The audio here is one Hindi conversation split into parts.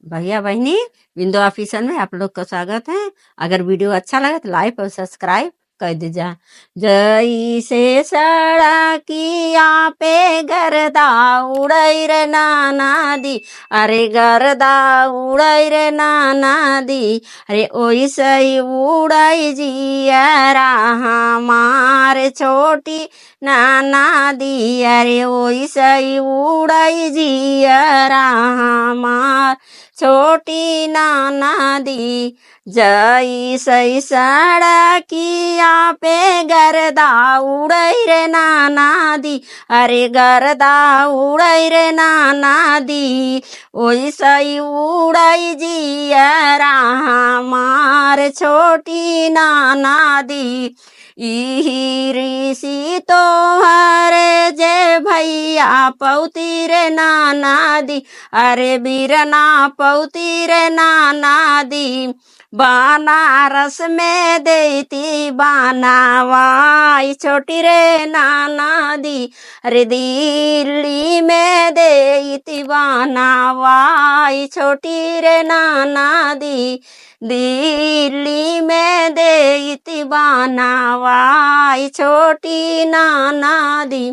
भैया बहनी, विंडो ऑफिसर में आप लोग का स्वागत है। अगर वीडियो अच्छा लगे तो लाइक और सब्सक्राइब कर दीजिए। जैसे सड़किया पे गर्दा उड़ै रे नाना दी, अरे गर्दा उड़ै रे नाना दी, अरे ओइसे ही उड़ै जियरा हमार छोटी नाना दी, अरे ओइसे ही उड़ै जियरा हमार छोटी नाना दी। जैसे सड़किया पे गर्दा उड़ै रे नाना दी, अरे गर्दा उड़ै रे नाना दी, ओइसे ही उड़ै जियरा हमार छोटी नाना दी। इही ऋषि तोहरे जे भैया पौती रे नाना दी, अरे बीरना पौती रे नाना दी। बनारस में देती बनावाई छोटी रे नाना दी, अरे दिल्ली में देती बनावाई छोटी रे नाना दी, दिल्ली में देती बनावाई छोटी नाना दी।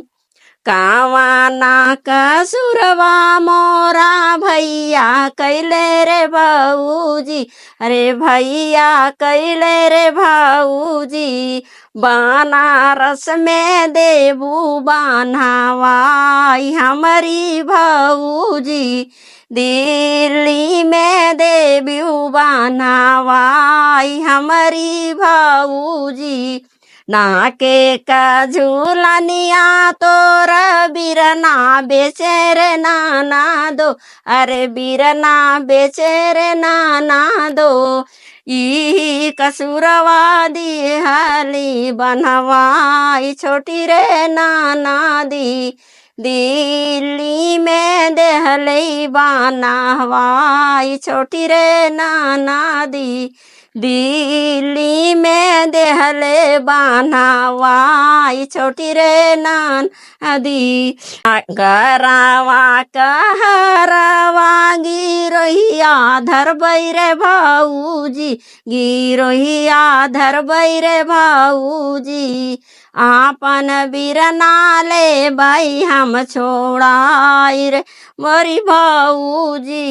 कावाना कसुरवा मोरा भैया कैले रे भाऊजी, अरे भैया कैले रे भाऊजी। बनारस में देबू बनावाई हमारी भाऊजी, दिल्ली में देबू बनावाई हमारी भाऊजी। नाके का झूलनिया तोर बीरना बेचे रे नाना दो, अरे बीरना बेचे रे नाना दो। ई कसुरवा दिहली बनवाई छोटी रे नाना दी, दिल्ली में देहली बनवाई छोटी रे नाना दी, दिल्ली में देहले बनावाई छोटी रे नाना दी। गरावा कहरावा गिरोहिया धरबै रे भाऊजी, गिरोहिया धरबै रे भाऊजी। आपन बीरना ले बाई हम छोड़ाई रे मोरी भाऊजी,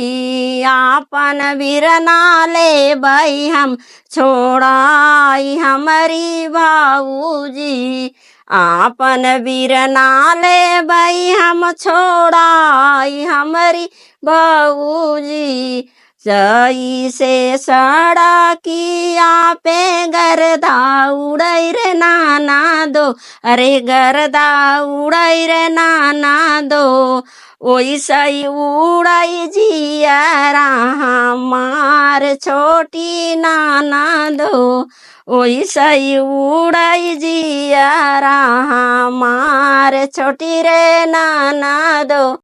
आपन बीरना ले बाई हम छोड़ाई हमारी भाऊजी। आपन बीरना ले बाई हम छोड़ाई हमारी भाऊजी। जैसे सड़किया पे गर्दा उड़ै रे नाना दो, अरे गर्दा उड़ै रे नाना दो, ओइसे ही उड़ै जियरा हमार छोटी नाना दो, ओइसे ही उड़ै जियरा हमार छोटी रे नाना दो।